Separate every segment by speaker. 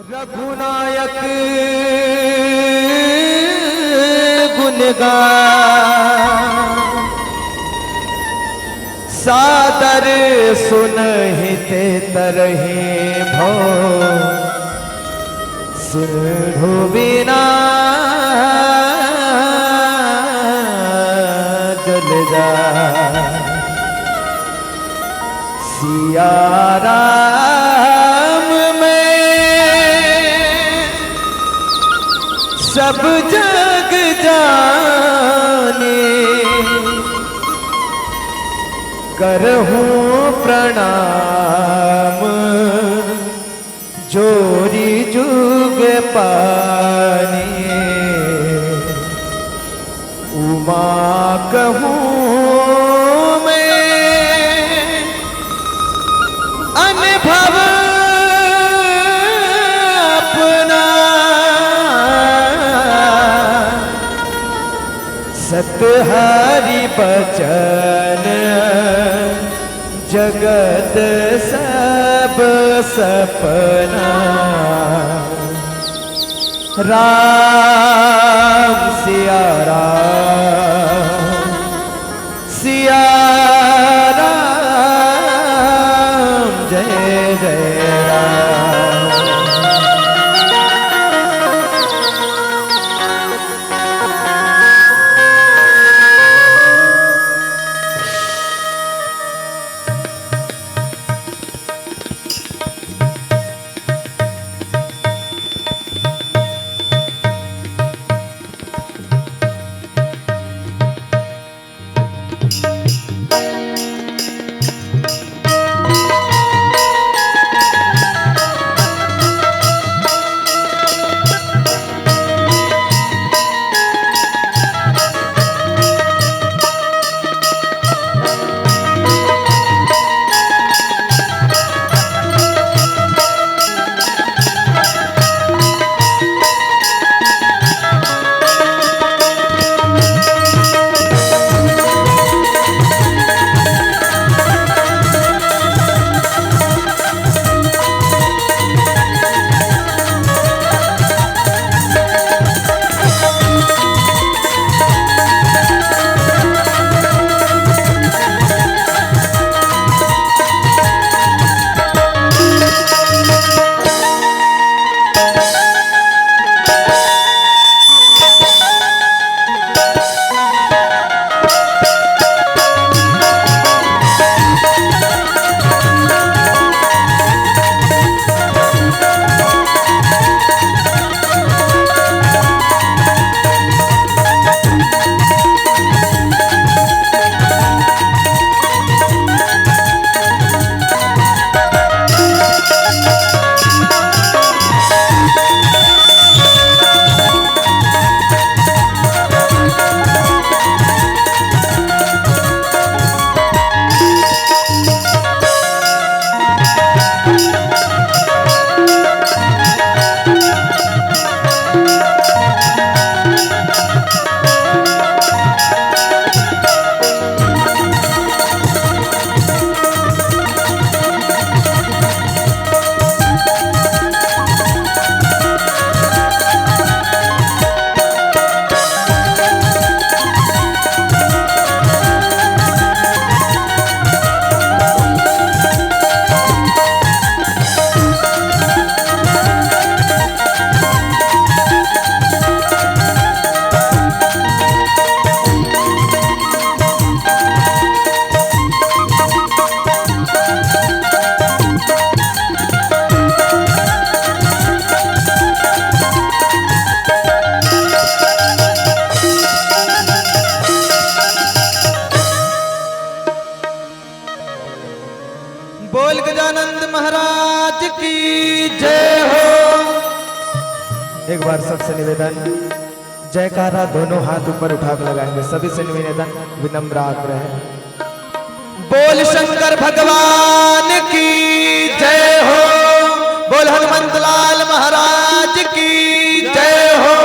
Speaker 1: रघुनायक गुणगान सादर सुनहिते तरहे भो सिंधु बिना जल जा सिया राम में सब जग जाने करहूं प्रणाम जोरी जुग पानी उमा कहूं अनुभव अपना सतहरि बचन जगत सब सपना राम सिया राम सिया जय जय राम। बोल गजानंद महाराज की जय हो। एक बार सबसे निवेदन जयकारा दोनों हाथ ऊपर उठाकर लगाएंगे। सभी से निवेदन विनम्र आग्रह है। बोल शंकर भगवान की जय हो। बोल हनुमंत लाल महाराज की जय हो।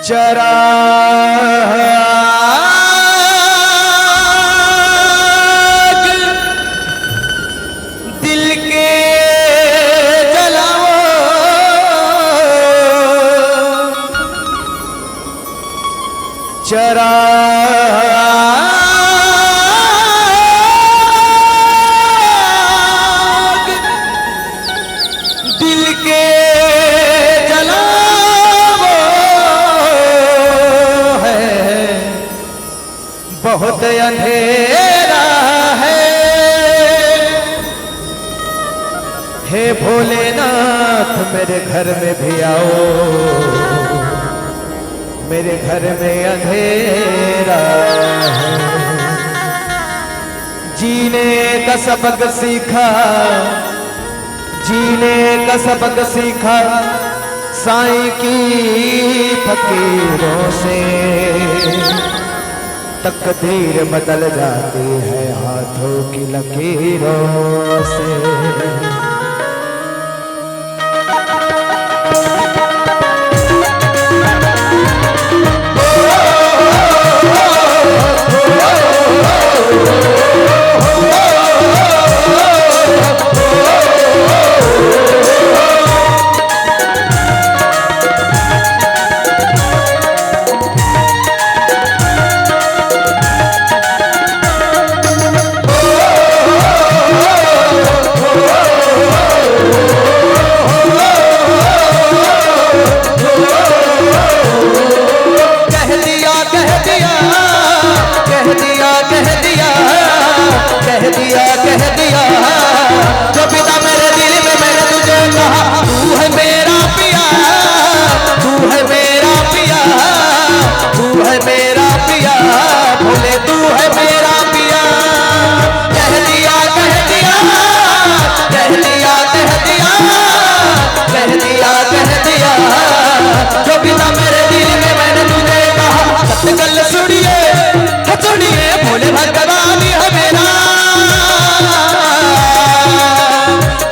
Speaker 1: चराग दिल के जलाओ, चराग दिल के जलाओ है, बहुत अंधेरा है। हे भोलेनाथ मेरे घर में भी आओ, मेरे घर में अंधेरा है। जीने का सबक सीखा, जीने का सबक सीखा साईं की फकीरों से। तकदीर बदल जाती है हाथों की लकीरों से। कह दिया जो पिता मेरे दिल में मैंने तुझे कहा, तू है मेरा पिया, तू है मेरा पिया, तू है मेरा पिया, भोले तू है मेरा पिया। कह दिया कह दिया कह दिया कह दिया कह दिया कह दिया जो पिता मेरे दिल में मैंने तुझे कहा। सत्य सुनिए सुनिए भोले भगवान है मेरा,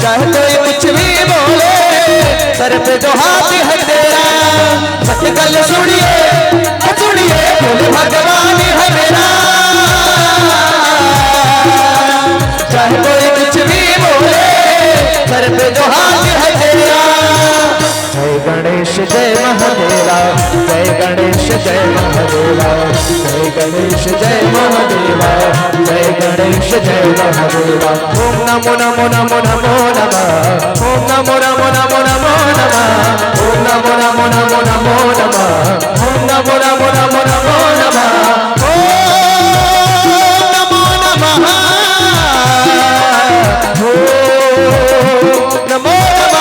Speaker 1: चाहे कोई कुछ भी बोले सर पे जो हाथ है तेरा। सत्य सुनिए सुनिए भोले भगवान है मेरा, चाहे कोई कुछ भी बोले सर पे जो हाथ है तेरा। जय गणेश जय महादेवा, जय गणेश जय महादेवा, जय गणेश जय महादेवा, जय गणेश जय महादेवा। ओम नमो नमो नमो नमो नमः, ओम नमो नमो नमो नमो नमः, ओम नमो नमो नमो नमो नमः, ओम नमो नमो नमो नमो नमः, ओम नमो नमः, ओम नमो नमः।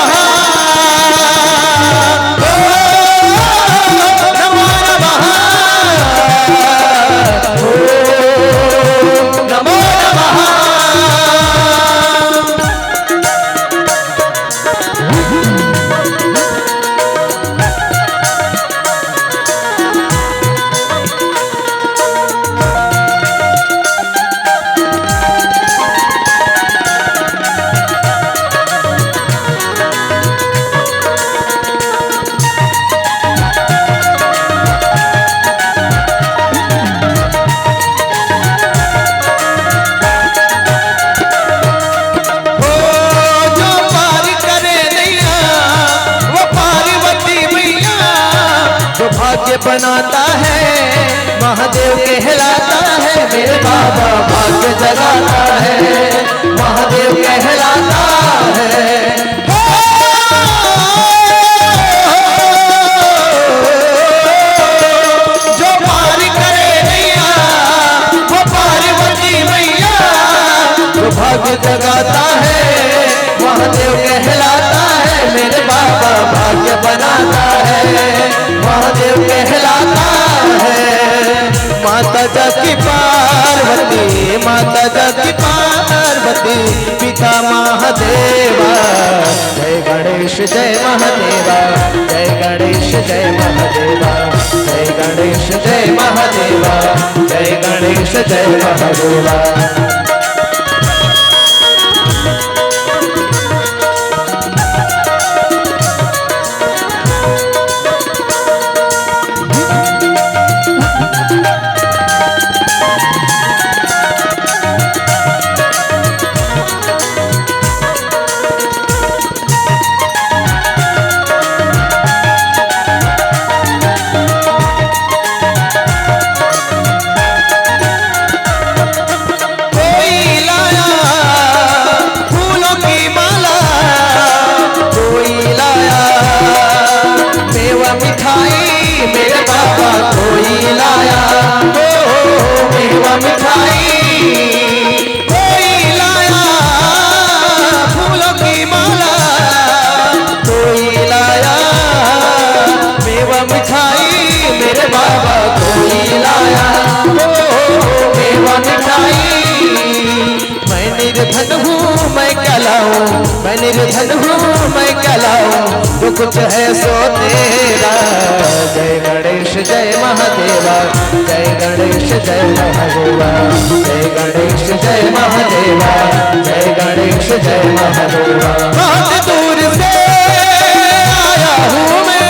Speaker 1: बनाता है महादेव कहलाता है, मेरे बाबा भाग्य जगाता है, महादेव कहलाता है। जो पार करे नैया वो पार्वती मैया, जो भाग्य जगाता है महादेव कहलाता है, मेरे बाबा भाग्य बनाता है, महादेव कहलाता है। माता जगती पार्वती, माता जगती पार्वती, पिता महादेवा। जय गणेश जय महादेवा, जय गणेश जय महादेवा, जय गणेश जय महादेवा, जय गणेश जय महादेवा। निर्धन हूँ मैं क्या लाऊं, जो कुछ है सो तेरा। जय गणेश जय महादेवा, जय गणेश जय महादेवा, जय गणेश जय महादेवा, जय गणेश जय महादेवा। बहुत दूर से आया हूँ मैं,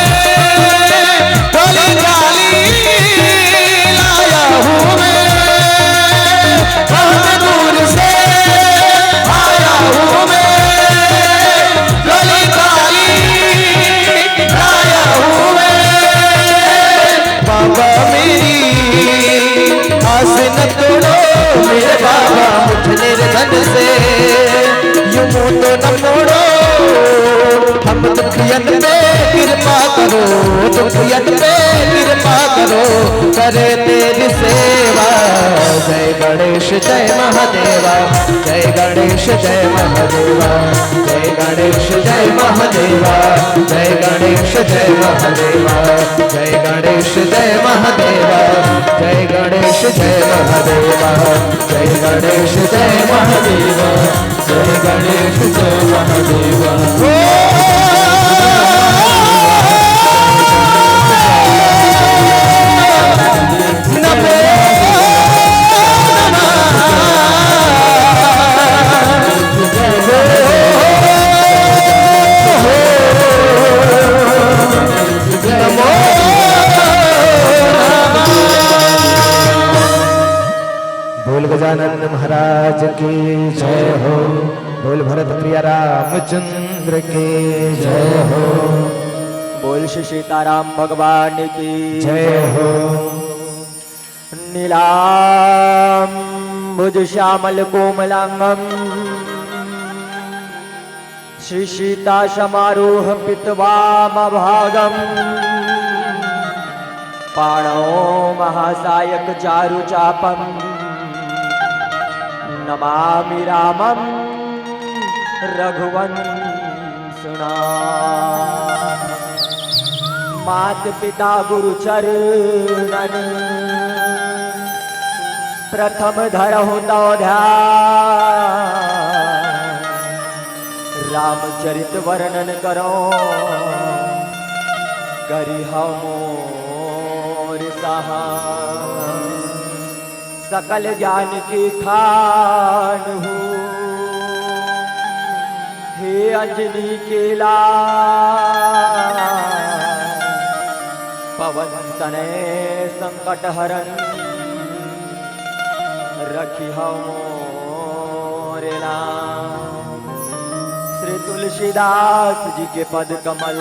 Speaker 1: डोली डाली लाया हूँ मैं। बहुत दूर से आया हूँ मैं, डोली डाली लाया हूँ मैं। बाबा मेरी आस न तोड़ो, मेरे बाबा मुझ निर्धन से यूं मुंह तो न मोड़ो। हम दुखियन पे कृपा करो, दुखियन पे कृपा करो, करे तेरी सेवा। जय गणेश जय महादेवा, जय गणेश जय महादेवा, जय गणेश जय महादेवा, जय गणेश जय महादेवा, जय गणेश जय महादेवा, जय गणेश जय महादेवा, जय गणेश जय महादेवा, जय गणेश जय महादेवा। बोल गजानन महाराज की जय हो, बोल भरत प्रिय रामचंद्र की जय हो,
Speaker 2: बोल श्री सीताराम भगवान की
Speaker 1: जय हो।
Speaker 2: नीलाम भुज श्यामल कोमलांगम, श्री सीता समारोह पितवाम भागम, पाणो महासायक चारु चापम, नमामि रामं रघुवंशना। मात पिता गुरु चरणन, प्रथम धरहु तो ध्यान, रामचरित वर्णन करो, करिह मोर सहाय। सकल ज्ञान की खान हूँ, हे अंजनी के लाल, पवन तनय संकट हरन, रखी मोरे नाम। श्री तुलसीदास जी के पद कमल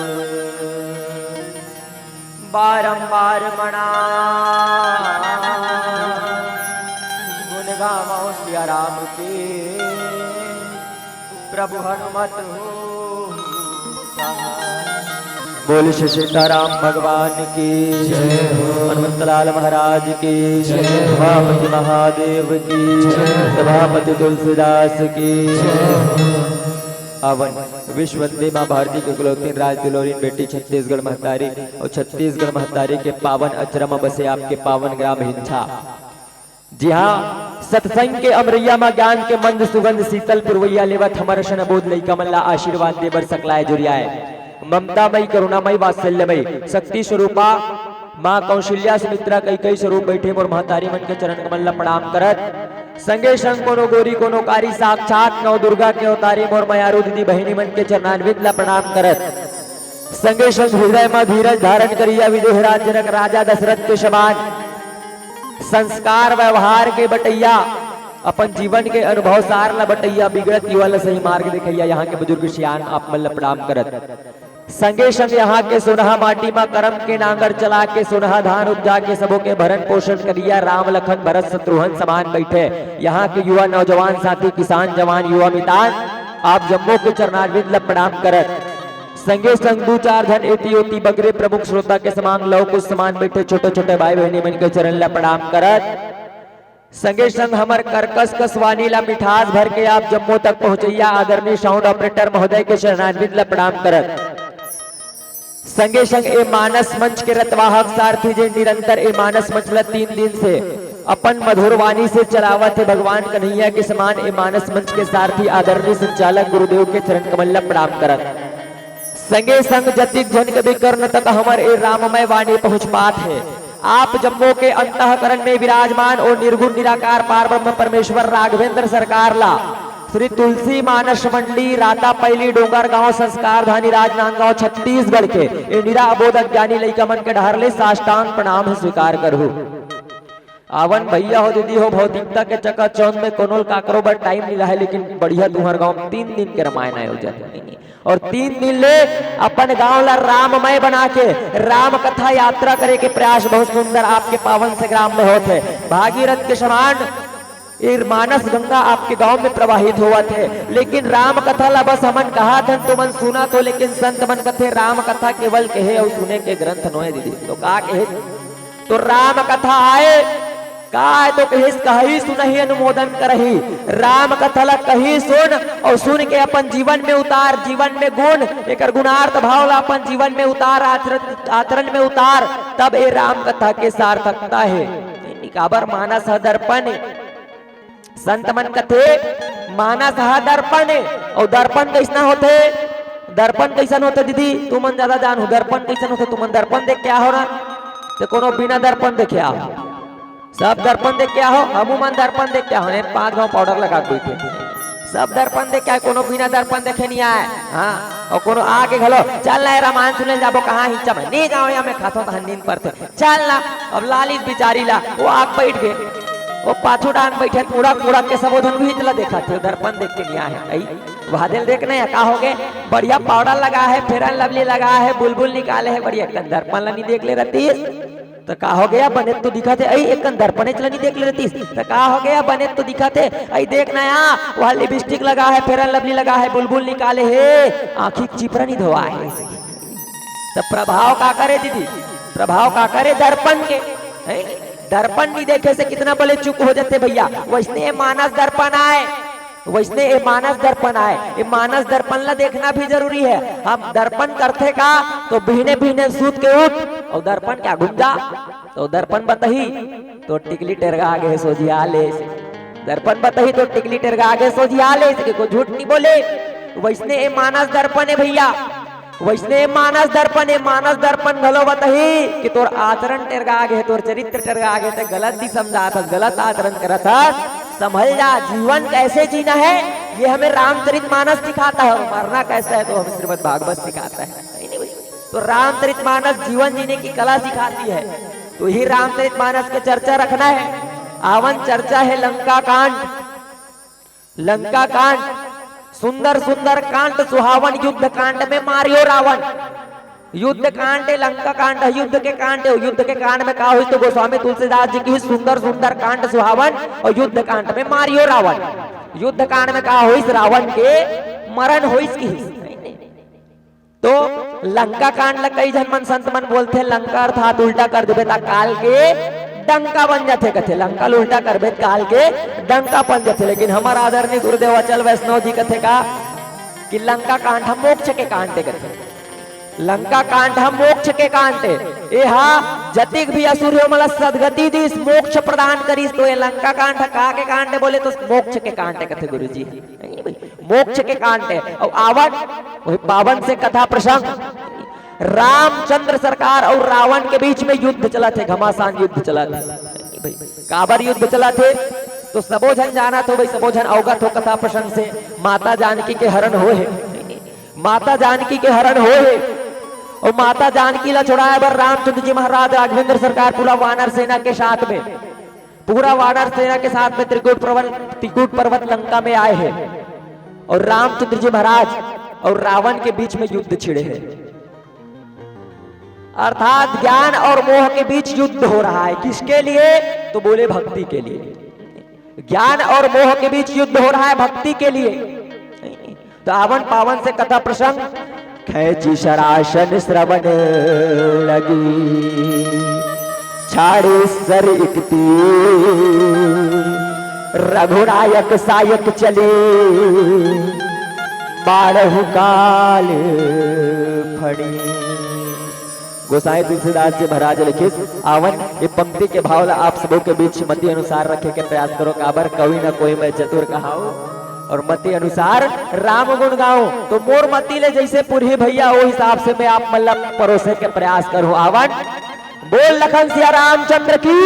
Speaker 2: बारंबार मना, गावो सिया राम के प्रभु हनुमत हो सहाय। बोल श्री सीताराम भगवान की जय हो, हनुमंतलाल महाराज की जय, सभापति महादेव की जय, सभापति तुलसीदास की जय। अवन विश्व वंदे मां भारती के कुलवती राज दुलोरीन बेटी छत्तीसगढ़ महतारी और छत्तीसगढ़ महतारी के पावन अचरम बसे आपके पावन ग्राम हिंसा। जी हाँ, सत्संग के अमरैया में ज्ञान के मंद सुगंध शीतल पुरवैया लेवत हमर शन बोध लई कमला आशीर्वाद देवर सकलाय जुरियाए। ममतामयी करुणामयी वात्सल्यमयी शक्ति स्वरूपा माँ कौशल्या सुमित्रा कई कई स्वरूप बैठे मोर महतारी मन के चरण कमल प्रणाम करत। संगे संग कोनो गोरी कोनो कारी साक्षात नौ दुर्गा के अवतारी मोर मयारू दीदी बहिनी मन के चरणान्वित ला प्रणाम करत। संगे संग हृदय में धीरज धारण करिया विदेह राज जनक राजा दशरथ के समान संस्कार व्यवहार के बटैया अपन जीवन के अनुभव सार ला बटैया बिगड़त युवा ला सही मार्ग दिखैया। यहाँ के बुजुर्ग सियान आप मन ला प्रणाम करत। संगे संग यहाँ के सुनहा माटी में कर्म के नांगर चला के सुनहा धान उपजा के सबों के भरण पोषण करिया। राम लखन भरत शत्रुघ्न समान बैठे यहाँ के युवा नौजवान साथी किसान जवान युवा मितान आप जम्मू के चरणारविंद ला प्रणाम करत। संगे संग दो चार धन एति ओति बगरे प्रमुख श्रोता के समान लव कुछ समान बैठे छोटे छोटे भाई बहनी मन के चरण ला प्रणाम करत। संगे संग हमर करकस कसवानी ला मिठास भर के आप जम्मू तक पहुंचैया आदरणीय साउंड ऑपरेटर महोदय के चरणारविंद ला प्रणाम करत। संगे संग ए मानस मंच के रतवाहक सारथी जे निरंतर ए मानस मंच ला 3 दिन से अपन मधुर वाणी से चलावत है भगवान कन्हैया के समान ए मानस मंच के सारथी आदरणीय संचालक गुरुदेव के चरण कमल प्रणाम करत। संगे संग जतिक जन कभी कर्ण तक हमर ए राममय वाणी पहुँच पात है। आप जम्मू के अंतःकरण में विराजमान और निर्गुण निराकार पारब्रह्म परमेश्वर राघवेंद्र सरकार ला श्री तुलसी मानस मंडली राता पहली डोंगर गांव संस्कार धानी राजनांदगांव छत्तीसगढ़ के ए निरा अबोध अज्ञानी लइका मन के ढहरले साष्टांग प्रणाम स्वीकार करहु। आवन भैया हो दीदी हो भौतिकता के चक्का चौंद में कोनोल काकरो बर टाइम नहीं रहा है, लेकिन बढ़िया तुम्हारे गांव 3 दिन के रामायण आयोजन और 3 दिन ले अपन गांव ला राममय बना के राम कथा यात्रा करे के प्रयास बहुत सुंदर आपके पावन से ग्राम में होते। भागीरथ के समान ये मानस गंगा आपके गांव में प्रवाहित हुआ थे, लेकिन राम कथा ला बस हमन कहा था तुमन सुना तो, लेकिन संत मन कथे राम कथा केवल कहे और सुने के ग्रंथ नोए दीदी। तो का कहे तो राम कथा आए का तो कही सुनही अनुमोदन करही। राम कथा ला कही सुन और सुन के अपन जीवन में उतार, जीवन में गुण एक गुणार्थ भाव ला अपन जीवन में उतार, आचरण में उतार, तब ये राम कथा के सार्थकता है। काबर मानस दर्पण संत मन कथे मानस दर्पण और दर्पण कैसा होते, दर्पण कैसन होते दीदी तुमन ज्यादा जान हो। दर्पण कैसन होते तुमन दर्पण देख क्या हो ना तो कोनो बिना दर्पण देखे आओ, सब दर्पण देख क्या हो, हमू मन दर्पण देख क्या हो 5 गांव पाउडर लगा बैठे सब दर्पण देख क्या, कोनो बिना दर्पण देखे नहीं आए। हाँ और कोनो आके घलो चल ना रामायण सुने जाबो कहाँ हिंचा में नहीं जाओ या मैं खाता था नींद पड़ते चल ना। अब लालित बिचारी ला वो आग बैठ गए, वो पाछू डांग बैठे कूड़ा कूड़ा के सबोधन भी इतला देखा थे, दर्पण देख के नहीं आए। वादल देखने का हो गए बढ़िया पाउडर लगा है, फेरन लवली लगा है, बुलबुल निकाले है बढ़िया, दर्पण ला नहीं देख ले रहती तो का हो गया बने तो दिखा थे एक दर्पण चला नहीं देख ले रहती तो का हो गया बने तो दिखा थे देखना यहाँ वह लिपस्टिक लगा है, फेरन लवली लगा है, बुलबुल निकाले है, आँखी चिपरा नहीं धोआ है। तो प्रभाव का करे दीदी, प्रभाव का करे दर्पण के। दर्पण नहीं देखे से कितना बड़े चुप हो जाते भैया। वैसने मानस दर्पण आए, वैसने ये मानस दर्पण आए, ये मानस दर्पण ला देखना भी जरूरी है। हम दर्पण करते का तो बिहने बिहने सूत के उठ और दर्पण क्या घूम जा तो दर्पण बताही तो टिकली टेरगा आगे सोझिया ले, दर्पण बताही तो टिकली टेरगा आगे सोझिया ले, को झूठ नहीं बोले। वैसने ये मानस दर्पण है भैया, वैसने मानस दर्पण है। मानस दर्पण घलो बताही कि तोर आचरण टेरगा आगे, तोर चरित्र टेरगा आगे ते गलत भी समझाता, गलत आचरण करता, समझ जा जीवन कैसे जीना है ये हमें रामचरितमानस सिखाता है। मरना कैसा है तो हमें श्रीमद् भागवत सिखाता है। तो रामचरितमानस जीवन जीने की कला सिखाती है, तो ही रामचरितमानस की चर्चा रखना है। आवन चर्चा है लंका कांड, लंका कांड सुंदर सुंदर कांड, सुहावन युद्ध कांड में मारियो रावण। युद्ध कांड लंका कांड युद्ध के कांड, युद्ध के कांड में कहा हुई तो गोस्वामी तुलसीदास जी की सुंदर सुंदर कांड सुहावन, और युद्ध कांड में मारियो रावण। युद्ध कांड में कहा हुई रावण के मरण हुई की। तो लंका कांड ला कई जन मन संत मन बोलते लंका अर्थात उल्टा कर देवे ता काल के डंका बन जाते कथे, लंका उल्टा करबे काल के डंका बन जाते। लेकिन हमारा आदरणीय गुरुदेव अचल वैष्णव जी कथे का कि लंका कांड हम मोक्ष के कांटे कथे, लंका कांड हम मोक्ष के कांटे। ए हा जतिक भी असुर हो मला सदगति दिस मोक्ष प्रदान करिस, तो ये लंका कांड का के कांटे बोले तो मोक्ष के कांटे कथे गुरुजी, मोक्ष के कांटे। और आवट वही पावन से कथा प्रसंग रामचंद्र सरकार और रावण के बीच में युद्ध चला थे, घमासान युद्ध चला थे। काबर युद्ध चला थे तो सबोझन जाना तो भाई सबोझन अवगत हो कथा प्रसंग से। माता जानकी के हरण हुए है, माता जानकी के हरण हुए है, और माता जानकी ला छुड़ाए बर रामचंद्र जी महाराज राघवेंद्र सरकार पूरा वानर सेना के साथ में, पूरा वानर सेना के साथ में त्रिकूट पर्वत लंका में आए हैं, और रामचंद्र जी महाराज और रावण के बीच में युद्ध छिड़े हैं। अर्थात ज्ञान और मोह के बीच युद्ध हो रहा है। किसके लिए तो बोले भक्ति के लिए। ज्ञान और मोह के बीच युद्ध हो रहा है भक्ति के लिए। तो आवन पावन से कथा प्रसंग खैची शरासन श्रवण लगी, छाड़े सर इकती रघुनायक सायक चले, बारहु काल फड़ी गोसाई तुलसीदास जी महाराज लिखित आवन ये पंक्ति के भाव आप सबों के बीच मति अनुसार रखे के प्रयास करो। काबर कवि न कोई मैं चतुर कहाऊ और मति अनुसार राम गुण गाओ। तो मोर मति ले जैसे पुरही भैया वो हिसाब से मैं आप मतलब परोसे के प्रयास करूं। आवन बोल लखन सिया रामचंद्र की।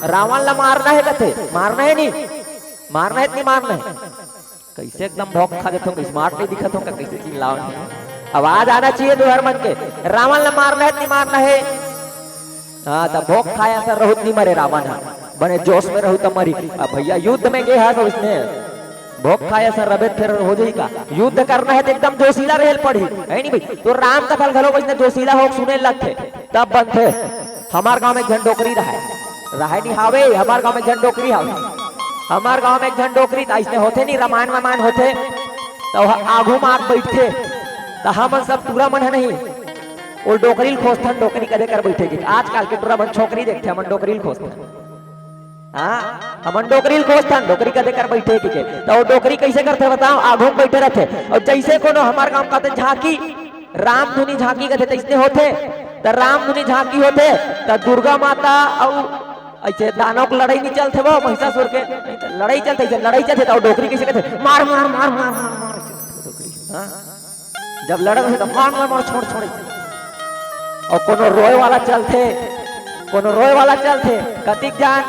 Speaker 2: रावण ला मारना है कथे, मारना है नहीं, मारना है नहीं, मारना है। कैसे एकदम भौंक खा देते हो, स्मार्ट नहीं दिखत हो, कैसे चिल्लाओ, आवाज आना चाहिए दोहर मन के। रावण ला मारना है नहीं, मारना है। हाँ तब भौंक खाया सर रहुत नहीं मरे रावण, बने जोश में रहू तब मरी। अब भैया युद्ध में गए है तो उसने भोग खाया सर रबे फिर हो जाएगा। युद्ध करना है तो एकदम जोशीला रहेल पड़ी है नहीं भाई। तो राम कथल घलो वैसे जोशीला हो सुने लगते तब बनते। हमार गांव में झंडोकरी रहा नहीं हावे, हमार गांव में झंडोकरी हावे, हमार गांव में झंडोकरी ऐसे होते नहीं, रामायण वामायण होते तो आगू मार बैठते तो हम सब पूरा मन है नहीं वो डोकरी खोजथन। डोकरी कदे कर बैठे आजकल के पूरा मन छोकरी देखते हमन डोकरी खोजथन। हाँ हमन डोकरी खोजथन, डोकरी कदे कर बैठे के तो डोकरी कैसे करते बताओ, आगू में बैठे रहते और जैसे कोनो हमार गांव कहते झांकी, राम धुनी झांकी कहते तैसे होते तो राम धुनी झांकी होते तो दुर्गा माता और ऐसे दानव को लड़ाई नहीं चलते वो महिषासुर के लड़ाई चलते, लड़ाई चलते तो डोकरी कैसे कहते मार मार मार मार मार मार। जब लड़ते तो मार मार मार छोड़ छोड़। और कोनो रोए वाला चलते, कोनो रोए वाला चलते कतिक जान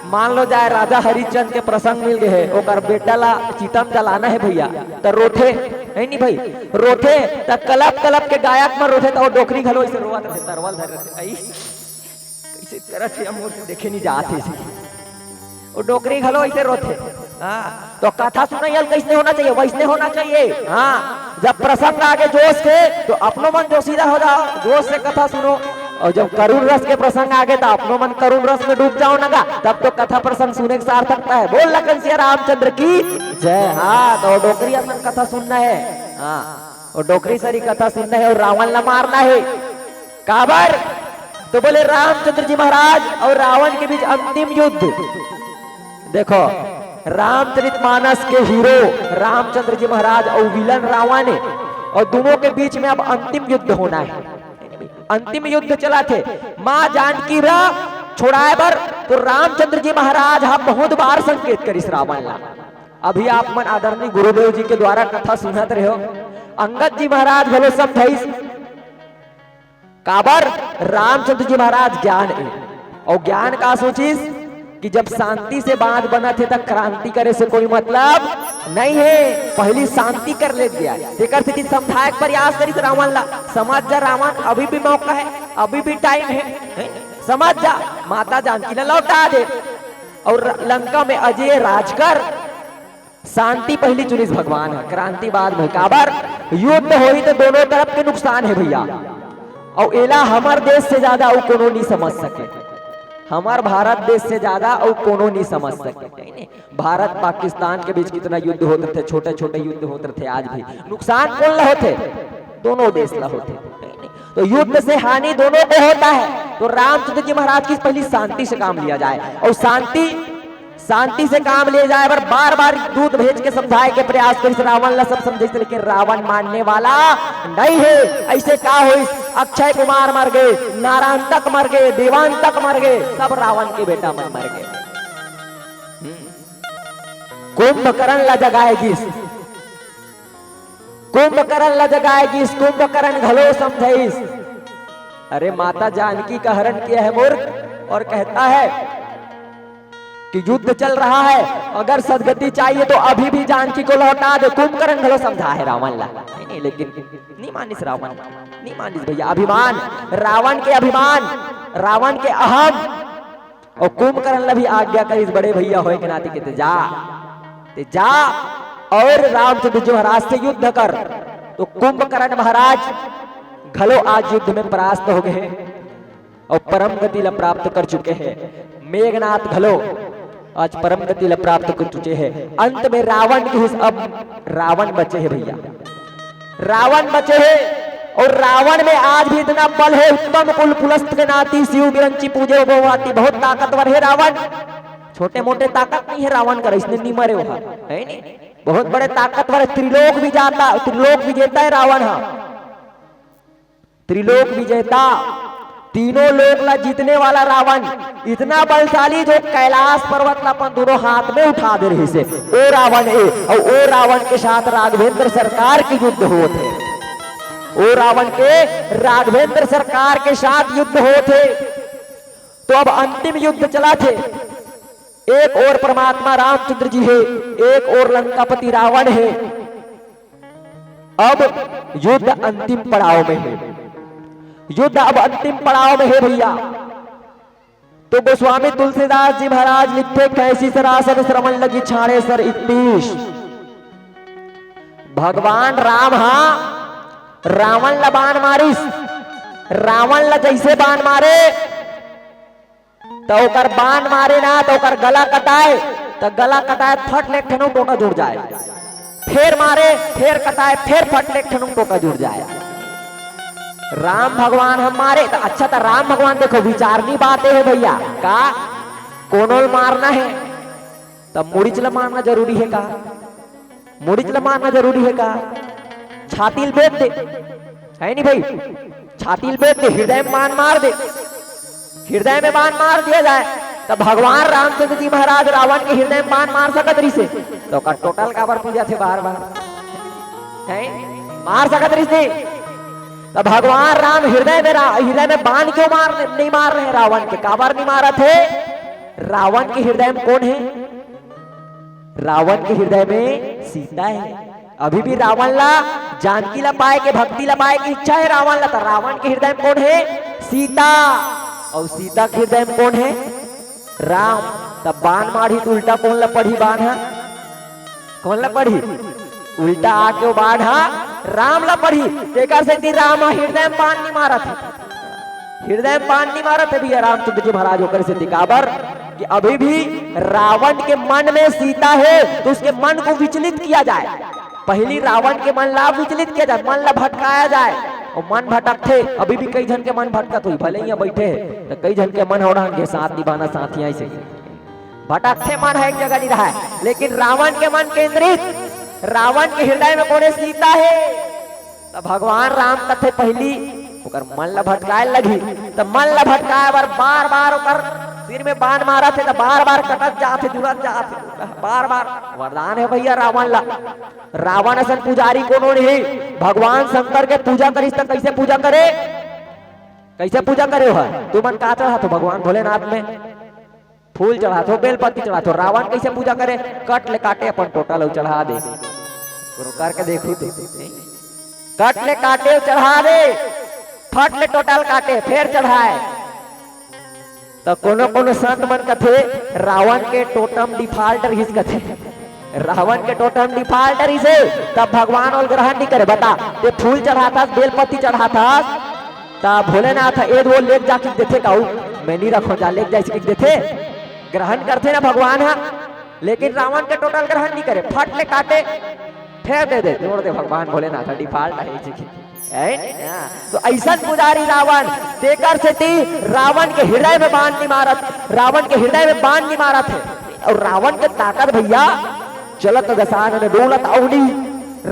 Speaker 2: मान लो जाए राजा हरिश्चंद्र के प्रसंग मिल गए ओकर बेटा ला चितम जलाना है भैया तो रोथे है नहीं भाई, रोथे तो कलप कलप के गायक में रोथे तो डोकरी घलो ऐसे रोवत रहे, तरवल धर रहे कैसे करत है, हम देखे नहीं जाते वो डोकरी घलो ऐसे रोथे। हाँ तो कथा सुनाइल कैसे होना चाहिए, वैसने होना चाहिए। हाँ जब प्रसंग आगे जोश के तो अपनो मन जोशीला हो जाओ, जोश से कथा सुनो। और जब करुण रस के प्रसंग आगे तो अपनो मन करुण रस में डूब जाओ नगा, तब तो कथा प्रसंग सुनने के सार्थकता है। बोल लखन सिया रामचंद्र की जय। हाँ तो डोकरी अपन कथा सुनना है। हाँ और डोकरी सारी कथा सुनना है और रावण ला मारना है। काबर तो बोले रामचंद्र जी महाराज और रावण के बीच अंतिम युद्ध। देखो रामचरितमानस के हीरो रामचंद्र जी महाराज और विलन रावण है और दोनों के बीच में अब अंतिम युद्ध होना है। अंतिम युद्ध चला थे माँ जानकी रा छोड़ाए बर तो रामचंद्र जी महाराज हम बहुत बार संकेत करिस रावण ला। अभी आप मन आदरणीय गुरुदेव जी के द्वारा कथा सुनत रहे हो, अंगद जी महाराज भलो समझाइस काबर रामचंद्र जी महाराज ज्ञान है और ज्ञान का सोचिस कि जब शांति से बात बना थे तब क्रांति करे से कोई मतलब नहीं है, पहली शांति कर ले गया। देखकर स्थिति समझाए प्रयास करी रावण ला, समझ जा रावण अभी भी मौका है, अभी भी टाइम है, समझ जा माता जानकी ने लौटा दे और लंका में अजय राज कर। शांति पहली चुनिस भगवान है, क्रांति बाद में। काबर युद्ध होई तो दोनों तरफ के नुकसान है भैया और एला हमार देश से ज्यादा और कोनो नहीं समझ सके, हमार भारत देश से ज्यादा और कोनो नहीं समझ सके। भारत पाकिस्तान के बीच कितना युद्ध होते थे, छोटे छोटे युद्ध होते थे, आज भी नुकसान कौन ला होते, दोनों देश ला होते। तो युद्ध से हानि दोनों को होता है। तो रामचंद्र जी महाराज की पहली शांति से काम लिया जाए और शांति से काम ले जाए पर बार बार दूत भेज के समझाए के प्रयास करी। रावण ला सब समझे लेकिन रावण मानने वाला नहीं है। ऐसे का हुई, अक्षय कुमार मर गए, नारायण तक मर गए, देवान तक मर गए, सब रावण के बेटा मन मर गए। कुंभकर्ण ला जगाएगी, कुंभकर्ण ला जगाएगी, कुंभकर्ण घलो समझाइस। अरे माता जानकी का हरण किया है मूर्ख और कहता है कि युद्ध चल रहा है, अगर सदगति चाहिए तो अभी भी जानकी को लौटा दे। कुंभकर्ण घलो समझा है रावण ला, नहीं लेकिन नहीं मानिस रावण, नहीं मानिस भैया। अभिमान रावण के, अभिमान रावण के अहम और कुंभकर्ण ला भी आज्ञा करिस बड़े भैया होए के नाते के जा और रामचंद्र जी महाराज से युद्ध कर। तो कुंभकर्ण महाराज घलो आज युद्ध में परास्त हो गए और परम गति ला प्राप्त कर चुके हैं। मेघनाथ घलो आज परम गति ला प्राप्त कर चुके हैं। अंत में रावण की अब रावण बचे हैं भैया, रावण बचे हैं और रावण में आज भी इतना बल है। उत्तम कुल पुलस्त के नाती शिव बिरंची पूजे भगवती, बहुत ताकतवर है रावण, छोटे मोटे ताकत नहीं है रावण का, इसने नहीं मरे वहां है नहीं, बहुत बड़े ताकतवर है। त्रिलोक विजेता है रावण, त्रिलोक विजेता तीनों लोक ला जीतने वाला रावण इतना बलशाली जो कैलाश पर्वत ला अपन दोनों हाथ में उठा दे रही से ओ रावण है। और ओ रावण के साथ राघवेंद्र सरकार की युद्ध हो थे। ओ रावण के राघवेंद्र सरकार के साथ युद्ध हो थे। तो अब अंतिम युद्ध चला थे। एक और परमात्मा रामचंद्र जी है, एक और लंकापति रावण है। अब युद्ध अंतिम पड़ाव में है। युद्ध अब अंतिम पड़ाव में है भैया। तो गोस्वामी तुलसीदास जी महाराज लिखते कैसी सरासन श्रवण लगी छाड़े सर 31। भगवान राम रावण ला बाण मारिस। रावण ला जैसे बाण मारे तो ओकर बाण मारे ना तो ओकर गला कटाए तो गला कटाए फट ले ठनु टोका जुड़ जाए। फिर मारे फिर कटाए फिर फट ले ठनु टोका जुड़ जाए। राम भगवान हम मारे तो अच्छा था। राम भगवान देखो विचारनी बातें है भैया का कोनो मारना है तो मुड़िचला मारना जरूरी है का? मुड़िचला मारना जरूरी है का? छाती बेच दे है नहीं भाई, छाती बेच दे, हृदय में बाण मार दे, हृदय में बाण मार दिया जाए तो भगवान रामचंद्र जी महाराज रावण के हृदय में बाण मार सकत रही से तो का टोटल काबर पूजा थे बार बार है मार सकत रही से। तो भगवान राम हृदय में बाण क्यों नहीं मार रहे रावण के? काबर नहीं मारा थे? रावण के हृदय में कौन है? रावण के हृदय में सीता है। अभी भी रावण ला जानकी ला पाए के भक्ति ला पाए की इच्छा है रावण ला। तो रावण के हृदय में कौन है? सीता। और सीता के हृदय में कौन है? राम। तब बाण मारी तो उल्टा कौन ला पढ़ी बाण है? कौन ला पढ़ी? उल्टा आके बाण राम ला पढ़ी। देखा से राम हृदय में बाण नहीं मारा था। हृदय में बाण नहीं मारा थे भैया रामचंद्र जी महाराज होकर से दिकाबर कि अभी भी रावण के मन में सीता है तो उसके मन को विचलित किया जाए। पहली रावण के मन ला विचलित किया जाए, मन ला भटकाया जाए। और मन भटकते अभी भी कई जन के मन भटकत हुई भले यहाँ बैठे हैं तो कई जन के मन हो रहा है साथ निभाना साथ ही ऐसे भटकते मन है एक जगह नहीं रहा है। लेकिन रावण के मन केंद्रित, रावण के हृदय में कौन सीता है? तो भगवान राम कथे पहली ओकर मन ला भटकाए लगी तो मन ला भटकाए बार बार ओकर सिर में बाण मारा थे तो बार बार कटक जाते जुड़त जाते बार बार। वरदान है भैया रावण ला। रावण असन पुजारी कोनो नहीं। भगवान शंकर के पूजा करिस तो कैसे पूजा करे? कैसे पूजा करे हो? तू मन का चढ़ा तो भगवान भोलेनाथ में फूल चढ़ा तो बेलपत्ती चढ़ा तो रावण कैसे पूजा करे? कट ले काटे अपन टोटल चढ़ा दे करके देखो कट ले काटे चढ़ा दे फट ले टोटल काटे फिर चढ़ाए। तो कोनो कोनो संत मन कथे रावण के टोटम डिफॉल्टर हिस कथे रावण के टोटम डिफॉल्टर हिसे तब भगवान और ग्रहण नहीं करे। बता ते फूल चढ़ाता बेलपत्ती चढ़ाता तब भोलेनाथ एक वो लेक जाके देथे काऊ मैं नहीं रखो जा लेक जाए देथे ग्रहण करते ना भगवान है। लेकिन रावण के टोटल ग्रहण नहीं करे फट ले काटे फिर दे जोड़ दे भगवान भोलेनाथ डिफॉल्ट है। तो ऐसा पुजारी रावण देकर से थी रावण के हृदय में बाण नहीं मारत, रावण के हृदय में बाण नहीं मारत है। और रावण के ताकत भैया चलत दसान में डोलत अवनी।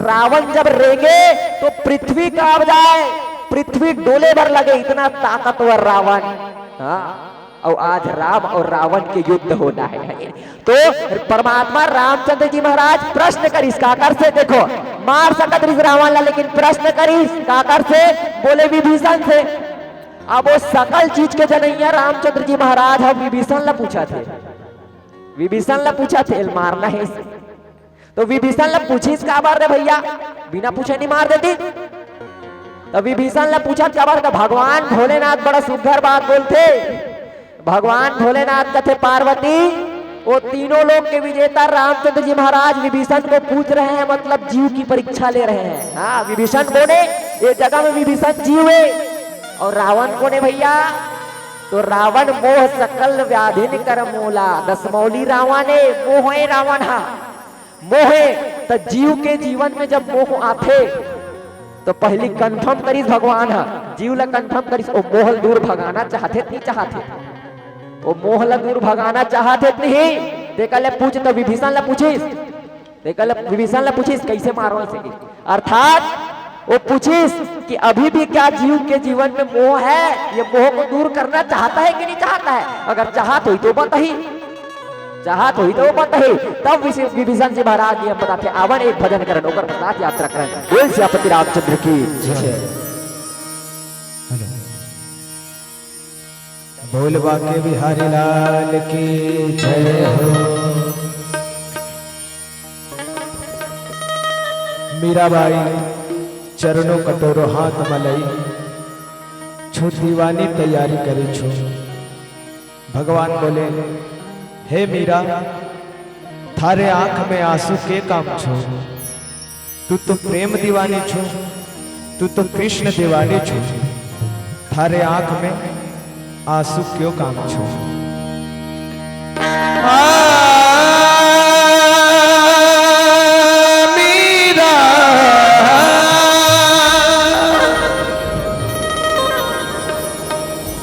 Speaker 2: रावण जब रेगे तो पृथ्वी कांप जाए, पृथ्वी डोले भर लगे, इतना ताकतवर रावण। हाँ और आज राम और रावण के युद्ध होना है। तो परमात्मा रामचंद्र जी महाराज प्रश्न करिस काकर से देखो मार सकत रिस रावण ला लेकिन प्रश्न करिस काकर से? बोले विभीषण से। अब वो सकल चीज के जनैया रामचंद्र जी महाराज हम विभीषण ला पूछा थे, विभीषण ला पूछा थे मारना है इसे। तो विभीषण ला पूछिस का बार रे भैया? बिना पूछे नहीं मार देती। तो विभीषण ला पूछा क्या बार? भगवान भोलेनाथ बड़ा सुंदर बात बोलते। भगवान भोलेनाथ कथे पार्वती वो तीनों लोग के विजेता रामचंद्र जी महाराज विभीषण को पूछ रहे हैं, मतलब जीव की परीक्षा ले रहे हैं। हाँ विभीषण कोने? ये जगह में विभीषण जीव है और रावण कोने भैया? तो रावण मोह सकल व्याधिन कर मोला। दसमौली रावण है, मोह है रावण। हाँ मोह तो जीव के जीवन में जब मोह आते तो पहली कंफर्म करिस भगवान। हाँ जीव ला कंफर्म करिस ओ मोह दूर भगाना चाहते नहीं चाहते वो मोह ला दूर भगाना चाहते नहीं। देखा ले पूछ तो विभीषण ला पूछिस, देखा ले विभीषण ला पूछिस कैसे मारो इसे। अर्थात वो पूछे कि अभी भी क्या जीव के जीवन में मोह है, ये मोह को दूर करना चाहता है कि नहीं चाहता है? अगर चाहत हुई तो बता ही, चाहत हुई तो बता ही। तब विभीषण जी महाराज ये बताते आवन एक भजन करन ओकर प्रसाद यात्रा करन। बोल सियापति रामचंद्र की जय।
Speaker 1: बोल बाके बिहारी लाल की जय हो। मीराबाई चरणों कटोरो हाथ मलई छो दीवानी तैयारी करी छो। भगवान बोले हे मीरा थारे आंख में आंसू के काम छो, तू तो प्रेम दीवानी छो, तू तो कृष्ण दीवानी छो, थारे आंख में आंसू क्यों काम छो।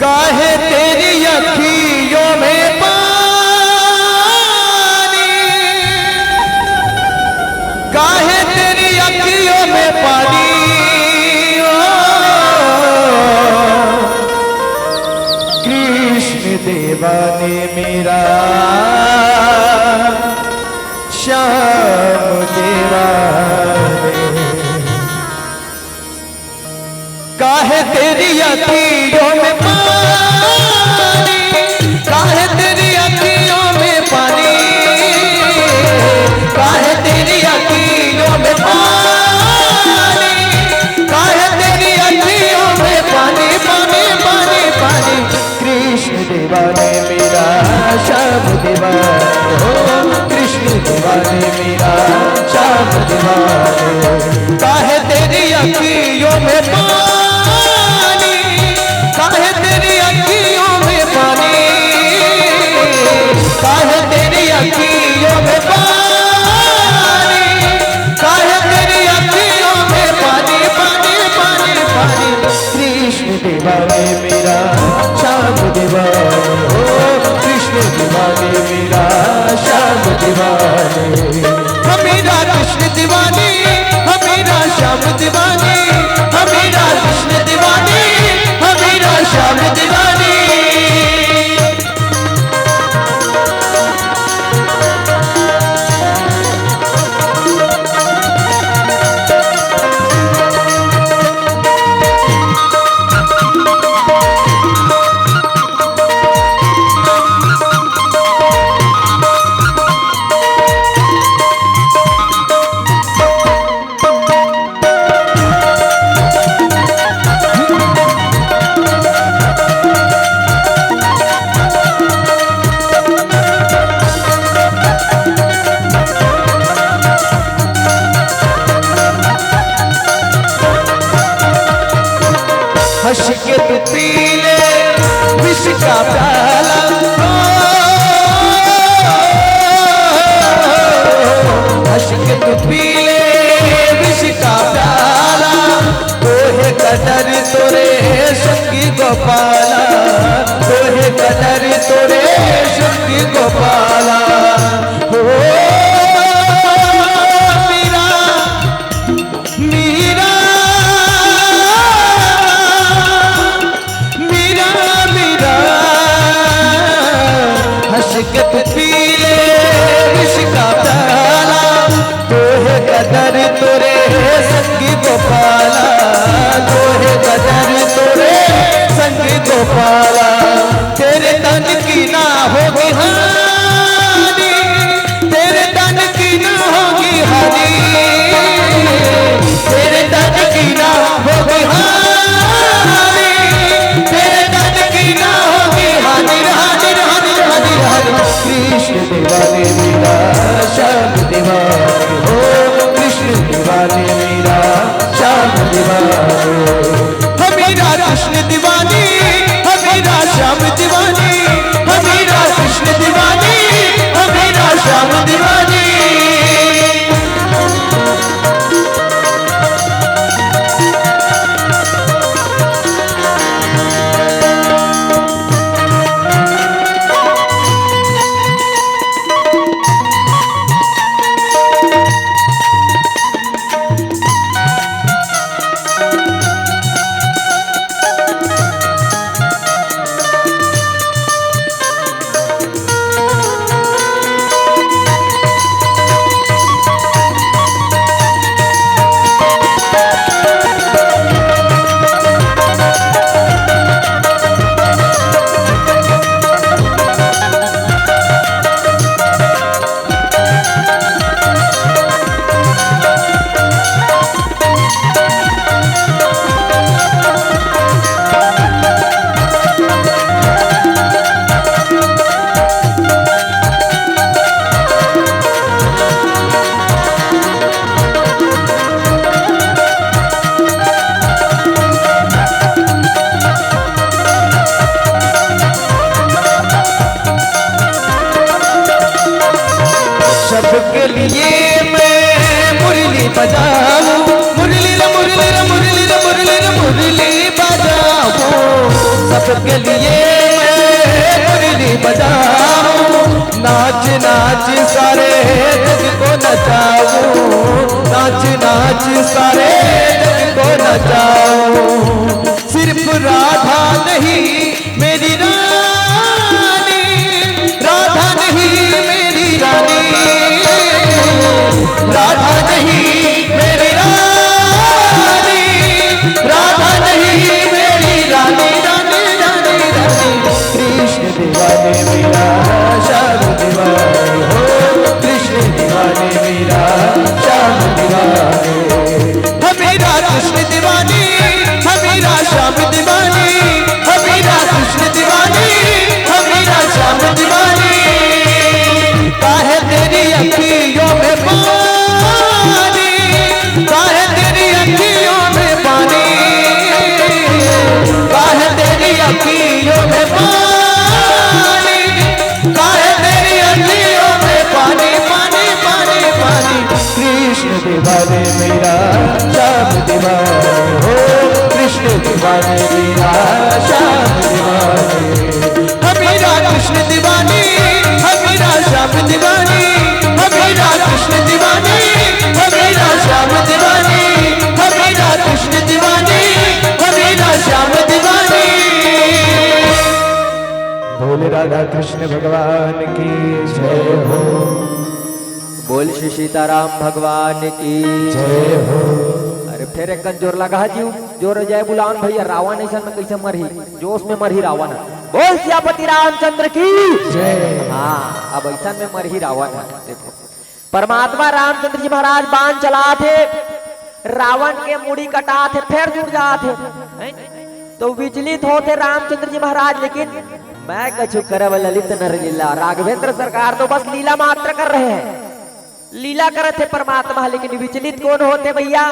Speaker 1: काहे तेरी अखियों में पानी, काहे तेरी अखियों में पानी, कृष्ण दीवाने मेरा श्याम दीवाने, काहे तेरी अखियों में पानी, काहे तेरी अखियों में पानी, काहे तेरी अखियों में पानी, काहे तेरी अखियों में पानी, पानी पानी पानी, कृष्ण दीवाने मेरा श्याम दीवाने हो, कृष्ण दीवाने मेरा श्याम दीवाने, काहे तेरी अखियों में पानी, काहे तेरी अखियों में पानी, काहे तेरी अखियों में पानी, काहे तेरी अखियों में पानी, पानी पानी पानी, कृष्ण दीवाने मेरा श्याम दीवाने हो, कृष्ण दीवाने मेरा श्याम दीवाने, मेरा कृष्ण दीवाने, मेरा श्याम दीवाने, मेरा कृष्ण दीवाने, मेरा श्याम दीवाने। हंस के तू पी ले विष का प्याला, हंस के तू पी ले विष का प्याला, तोहे कदर तोरे संगी गोपाला, तोहे कदर तोरे संगी गोपाला, हो मीरा मीरा के तू पी ले विष का प्याला, तोहे कदर तोरे संगी गोपाला, तोहे कदर तोरे संगी गोपाला, तेरे तन की ना होगी हानि, तेरे तन की ना होगी हानि, तेरे तन की ना होगी हानि, तेरे तन की ना होगी हानि, हानि हानि हानि हानि, कृष्ण दीवाने मेरा श्याम दीवाने हो, कृष्ण दीवाने मेरा श्याम दीवाने, मेरा कृष्ण दीवाने, मेरा श्याम दीवाने, मेरा कृष्ण दीवाने, मेरा श्याम दीवाने। के लिए मैं मुरली बजाऊं, नाच नाच सारे जग को नचाऊं, नाच नाच सारे जग को नचाऊं। सिर्फ राधा नहीं मेरी रानी, राधा नहीं मेरी रानी, राधा नहीं मेरी रानी, राधा नहीं मेरी रानी, रानी रानी रानी। कृष्ण दीवाने मेरा श्याम दीवाने हो, कृष्ण दीवाने मेरा श्याम दीवाने, हमेरा कृष्ण दीवानी, हमेरा श्याम दीवानी, हमेरा कृष्ण दीवानी, हमेरा श्याम दीवानी। काहे तेरी अखियों में पानी, काहे तेरी अखियों में पानी, काहे तेरी अखियों में पानी, काहे तेरी अखियों में पानी, पानी पानी पानी। कृष्ण दीवाने मेरा श्याम दीवाने हो, कृष्ण दीवाने मेरा श्याम दीवाने, हमेरा कृष्ण दीवानी, हमेरा श्याम दीवानी, हमेरा कृष्ण दीवानी, हमेरा श्याम दीवानी, हमेरा कृष्ण दीवानी, हमेरा श्याम दीवानी। बोले राधा कृष्ण भगवान की जय हो,
Speaker 2: बोल श्री सीताराम भगवान की
Speaker 1: जय हो।
Speaker 2: अरे फिर एक जोर लगा जीव, जोर जय बुलान भैया। रावण ऐसा में कैसे मरही, जोश में मरही रावण। बोल सियापति रामचंद्र की
Speaker 1: जय।
Speaker 2: हाँ, अब ऐसा में मरही रावण। देखो परमात्मा रामचंद्र जी महाराज बाण चला थे, रावण के मुड़ी कटा थे, फिर जुड़ जा थे, तो विचलित होते रामचंद्र जी महाराज। लेकिन मैं कछु करब ललित नर लीला, राघवेंद्र सरकार तो बस लीला मात्र कर रहे हैं, लीला करते थे परमात्मा। लेकिन विचलित कौन होते भैया,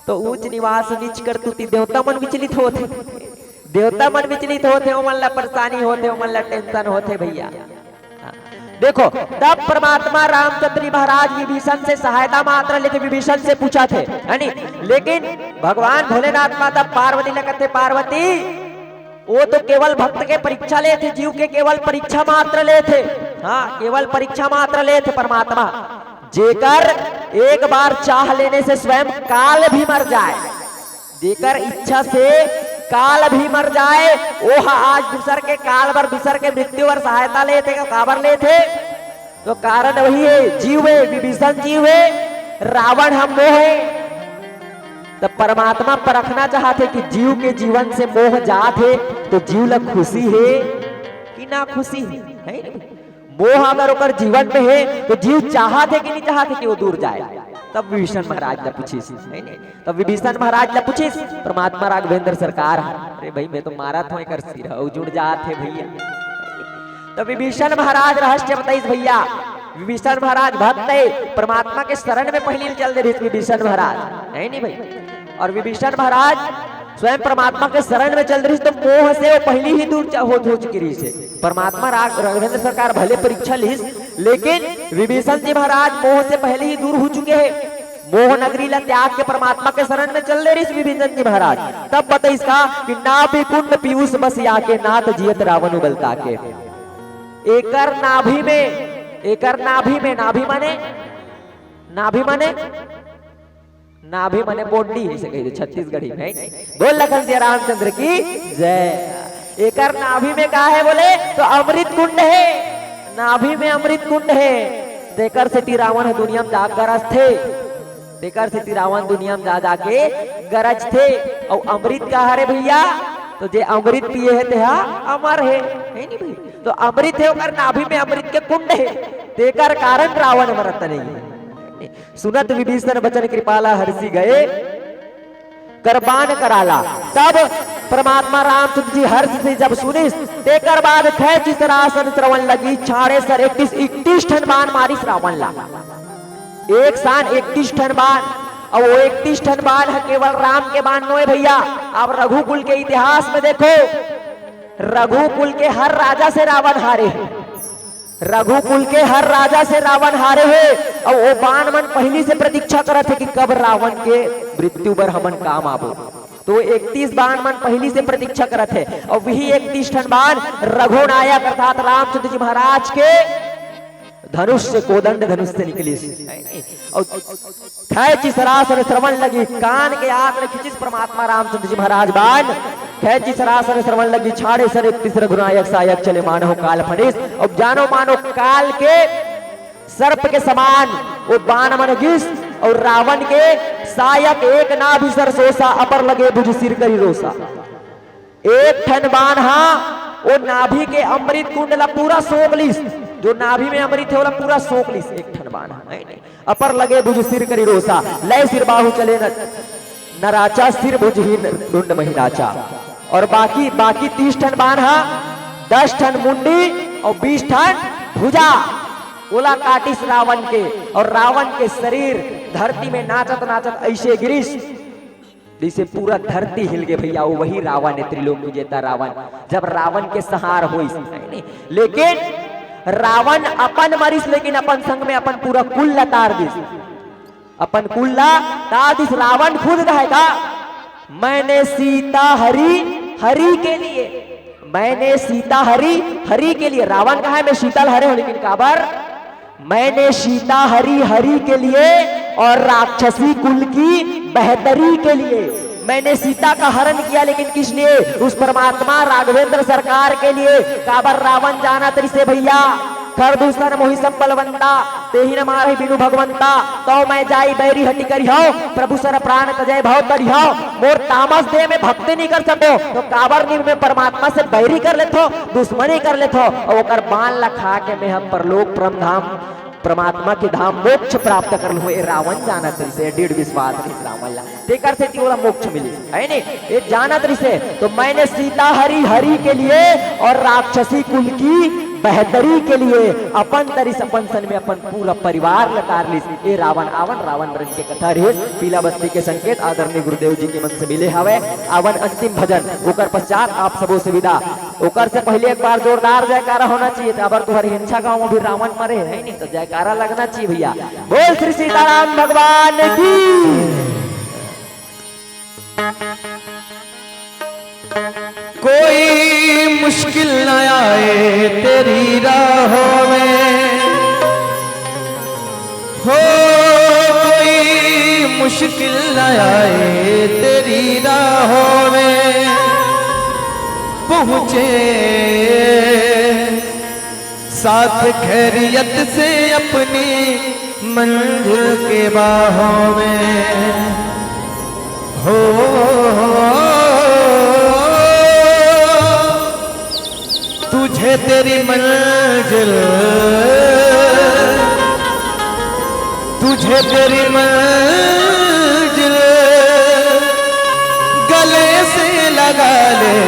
Speaker 2: तो उच्च निवास नीच कर तुति देवता मन विचलित होते, देवता मन विचलित होते, वो मन ला परेशानी होते, वो मन ला टेंशन होते भैया। देखो तब परमात्मा रामचंद्र जी महाराज विभीषण से सहायता मात्र लेके विभीषण से पूछा थे, है नी? लेकिन भगवान भोलेनाथ माता पार्वती लगते, पार्वती वो तो केवल भक्त के परीक्षा ले थे, जीव के केवल परीक्षा मात्र ले थे। हाँ, केवल परीक्षा मात्र ले थे परमात्मा। जेकर एक बार चाह लेने से स्वयं काल भी मर जाए, जेकर इच्छा से काल भी मर जाए, वो आज दूसर के काल भर, दूसर के मृत्यु और सहायता लेते, काबर लेते, तो कारण वही है, जीव है, विभीषण जीव है, रावण हम मोह है। तब परमात्मा परखना चाहते कि जीव के जीवन से मोह जाते तो जीव लग खुशी है कि ना खुशी है। मोह अगर ओकर जीवन में है तो जीव चाहते कि नहीं चाहते कि वो दूर जाए। तब विभीषण महाराज ने पूछी, तब विभीषण महाराज ने पूछी परमात्मा राघवेंद्र सरकार, अरे भाई मैं तो मारा था कर सिर जुड़ जाते भैया। तो विभीषण महाराज रहस्य बताइए भैया। विभीषण महाराज भक्त है, परमात्मा के शरण में पहले चल दे रहे विभीषण महाराज, है नहीं भाई। और विभीषण महाराज स्वयं परमात्मा के शरण में चल रही, तो मोह से वो पहली ही दूर हो चुकी रही से। परमात्मा राघवेंद्र सरकार भले परीक्षा ली, लेकिन विभीषण जी महाराज मोह से पहले ही दूर हो चुके हैं। मोह नगरी ला त्याग के परमात्मा के शरण में चल रही विभीषण जी महाराज। तब बताइए इसका कि ना भी कुंड पीयूष बस आके, नाथ जियत रावण उबलता के। एकर नाभि में, एकर नाभि में, नाभि माने, नाभि माने, नाभि माने बोडी इसे कही छत्तीसगढ़ी में। बोल लखन सिया रामचंद्र की जय। एकर नाभि में का है बोले तो अमृत कुंड है, नाभि में अमृत कुंड है। तेकर से रावण दुनिया में जा गरज थे, तेकर से रावण दुनिया में जा जाके गरज थे। और अमृत का हरे भैया, तो जे अमृत पिए है ते अमर है नहीं भाई। तो अमृत है ओकर नाभि में अमृत के कुंड है, तेकर कारण रावण मरत नहीं है। सुनत विभीषण बचन कृपाला हर्षि गए, करबान कराला। तब परमात्मा रामचंद्र जी हर्ष से जब सुनिस, तेकर बाद खेच सरासन श्रवण लगी, छाड़े सर 31 ठन बाण मारिस रावण ला। एक सान 31 ठन बाण, और वो 31 ठन बाण है केवल राम के बाण नो है भैया। अब रघुकुल के इतिहास में देखो, रघुकुल के हर राजा से रावण हारे है, रघुकुल के हर राजा से रावण हारे है। और वो बाण मन पहली से प्रतीक्षा करत है कि कब रावण के मृत्यु पर हमन काम आबो। तो 31 बाण मन पहली से प्रतीक्षा करत है और वही 31 ठन बाण रघुनायक अर्थात रामचंद्र जी महाराज के धनुष से कोदंड धनुष से निकली और खैची सरासर श्रवण लगी कान के आग में खिंचिस परमात्मा रामचंद्र जी महाराज बाण खैची सरासर श्रवण लगी छाड़े सर 31 रघुनायक सायक चले मानो काल फणिस और जानो मानो काल के सर्प के समान वो बाण मन गिस और रावण के सायक एक नाभि सर सोसा अपर लगे भुज सिर करी रोसा। एक ठन बाण हा वो नाभि के अमृत कुंडला पूरा सोकलिस जो नाभि में अमृत है वो पूरा सोकलिस एक ठन बाण अपर लगे भुज सिर करी रोसा लय सिर बाहु चले नराचा सिर भुज ही डुंड महिराचा। और बाकी 30 ठन बाण हा 10 ठन मुंडी और 20 ठन भुजा ओला काटिस रावण के और रावण के शरीर धरती में नाचत नाचत ऐसे गिरिश जैसे पूरा धरती हिल गए भैया। वही रावण है त्रिलोक विजेता रावण जब रावण के सहार हो लेकिन रावण अपन मरीस लेकिन अपन संग में अपन पूरा कुल्ला तार दिस अपन कुल्ला तार दिस। रावण खुद कहेगा मैंने सीता हरि के लिए मैंने सीता हरि के लिए। रावण कहा है मैं शीतल हरे हूं लेकिन काबर मैंने सीता हरि के लिए और राक्षसी कुल की बेहतरी के लिए मैंने सीता का हरण किया लेकिन किस लिए उस परमात्मा राघवेंद्र सरकार के लिए। काबर रावण जाना तरी से भैया कर दूसरा मोहि सब बलवंता ते ही न मारे बिनु भगवंता तो मैं जाई बैरी हटी करी हो प्रभु सर प्राण तजय भाव तरी हो मोर तामस दे में भक्ति नहीं कर सको तो काबर नहीं में परमात्मा से बैरी कर लेथो दुश्मनी कर लेथो और ओकर बाण लखा के मैं हम परलोक परमधाम परमात्मा के धाम मोक्ष प्राप्त कर लो। रावण जाना तरी से डेढ़ विश्वास रावण ला तेकर से तिवला मोक्ष मिली है नहीं ये जाना तरी से। तो मैंने सीता हरि के लिए और राक्षसी कुल की बेहतरी के लिए अपन तरीस अपन सन में अपन पूरा परिवार लतार लिस। ये रावण रावण रंग के कथा रे पीला बत्ती के संकेत आदरणीय गुरुदेव जी के मन से मिले हवे आवन अंतिम भजन ओकर पश्चात आप सबों से विदा। ओकर से पहले एक बार जोरदार जयकारा होना चाहिए अबर तुम्हारी हिंसा गांव में भी रावण मरे है नहीं तो जयकारा लगना चाहिए भैया। बोल श्री सीताराम भगवान की।
Speaker 1: कोई मुश्किल न आए तेरी राहों में हो कोई मुश्किल न आए तेरी राहों में पहुँचे साथ खैरियत से अपनी मंजिल के बाहों में हो तुझे तेरी मंजिल तुझे तेरी मंजिल गले से लगा ले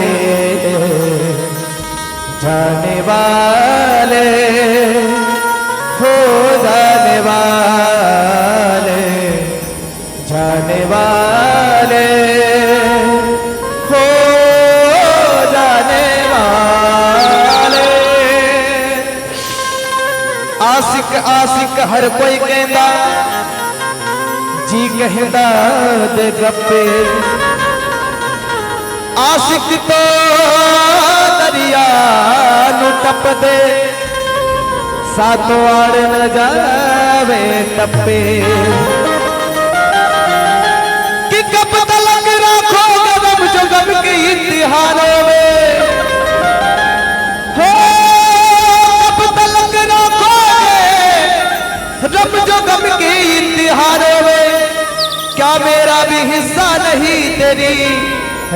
Speaker 1: जाने वाले हो जाने वाले जाने वाले हो जाने वाले। आशिक आशिक हर कोई कहता जी कहता दे गप्पे आशिक तो दरिया नु टप दे सातों आड़ न जावे टप्पे कि कब तलक राखो गम जो गम के इम्तिहानों में हो कब तलक राखोगे रब जो गम के इम्तिहानों में क्या मेरा भी हिस्सा नहीं तेरी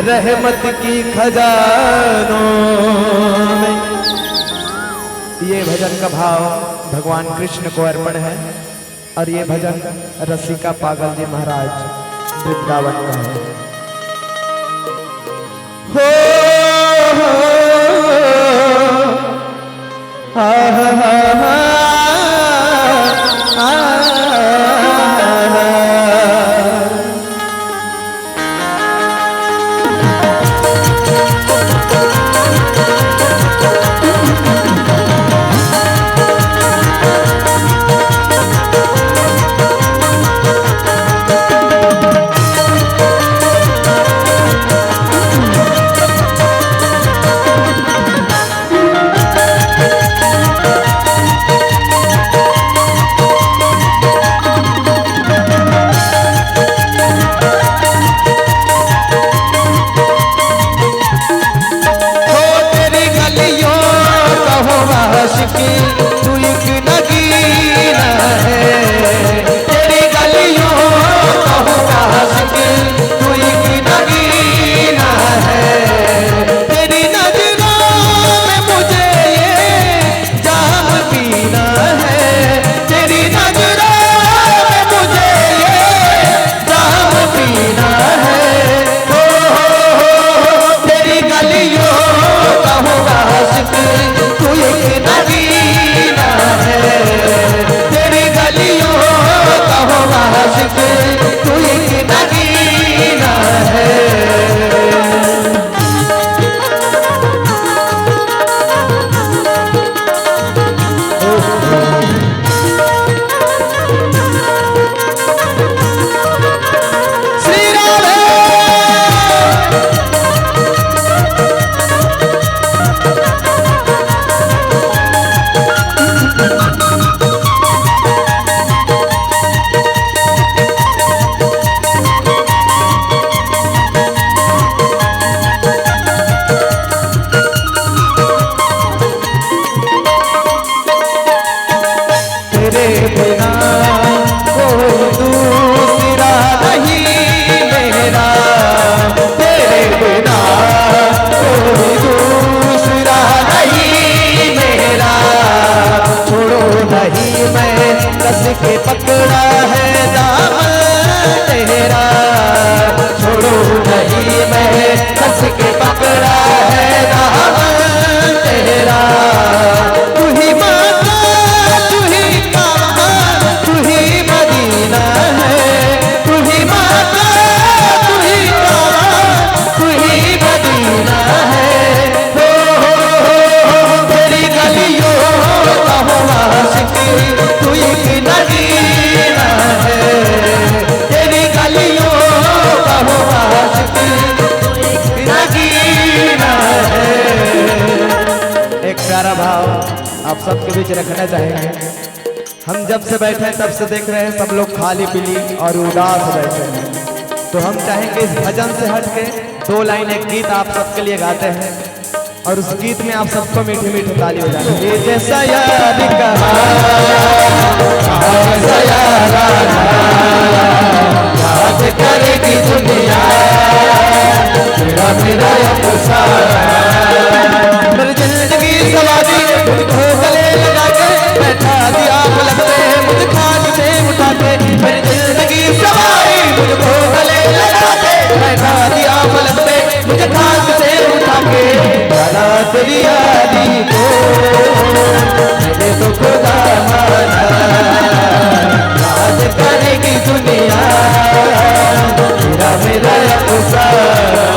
Speaker 1: रहमत की खजानों में। ये भजन का भाव भगवान कृष्ण को अर्पण है और ये भजन रसिका पागल जी महाराज वृंदावन का है। हो आशिकी तू एक नगीना है। तेरी गलियों का हूँ आशिकी तू एक नगीना है। तेरी नजरों में मुझे ये जाम पीना है। तेरी नजरों में मुझे ये जाम पीना है। तेरी गलियों का हूँ आशिकी तू एक नगीना है। तेरी गलियों का हूँ आशिकी तू एक नगीना है। श्री राधे तेरे बिना कोई दूसरा नहीं मेरा। तेरे बिना कोई दूसरा नहीं मेरा। छोड़ो नहीं मैं कस के पकड़ा है दामन तेरा। छोड़ो नहीं मैं कस के पकड़ा है दामन तेरा। तू ही माता तू ही काबा तू ही मदीना है। तू ही माता तू ही काबा तू ही मदीना है। तेरी गलियों का हूँ आशिकी तू एक नगीना है। तेरी गलियों का हूँ आशिकी तू एक नगीना है। एक प्यारा भाव आप सबके बीच रखना चाहेंगे। हम जब से बैठे हैं तब से देख रहे हैं सब लोग खाली पीली और उदास बैठे हैं। तो हम चाहेंगे इस भजन से हट के 2 लाइन एक गीत आप सबके लिए गाते हैं और उस गीत में आप सबको मीठी मीठी ताली हो जाए। ये जैसा याद कहा जैसा याद याद करेगी दुनिया तेरा मेरा अफसाना। मेरी जिंदगी सवारी मुझको गले लगा के बैठा दिया पलक पे मुझे खाक से उठा के। मेरी जिंदगी सवारी मुझको गले लगा के बैठा दिया पलक पे मुझे खाक से उठा के। जाना तेरी यादी को मैंने तो खुदा माना। याद करेगी दुनिया तेरा मेरा अफसाना।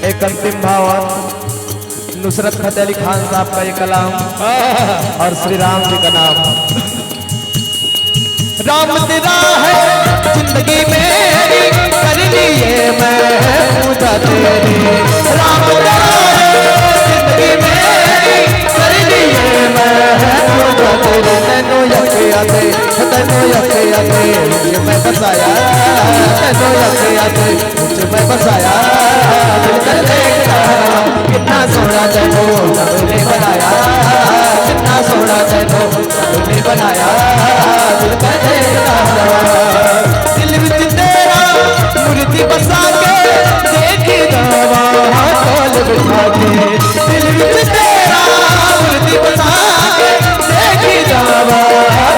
Speaker 1: एक अंतिम भाव नुसरत फतेह अली खान साहब का ये कलाम और श्री राम जी का नाम। राम तेरा है जिंदगी मेरी कर लिए मैं पूजा तेरी। राम तेरा है जिंदगी मेरी कर लिए मैं पूजा तेरी। तैनू यक आते तेनों अखे आते मुझ में बसाया तेनों अखे आते मुझ में बसाया दिल कर देखता कितना सोना तेनों रब ने बनाया कितना सोना तेनों रब ने बनाया दिल कर देखता दिल विच तेरा मूर्ति बसा के देखी दवा कोल बिठा के दिल विच तेरा मूर्ति बसा के देखी दवा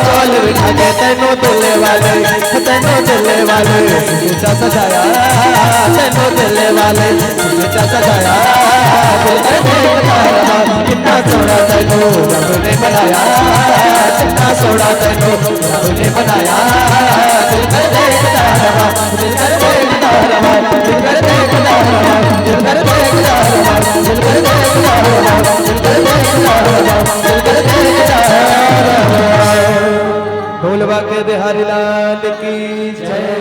Speaker 1: कोल बिठा के तेनों दिल वाले सुजा सजाया तेनों दिल वाले सुजा सजाया दिल कर देखता कितना सोना तेनों रब ने बनाया कितना सोना तेनों रब ने बनाया दिल कर देखता दिल कर देखता दिल कर देखता दिल कर देखता दिल कर देखता दिल कर देखता ढोल बाके बिहारी लाल की जय।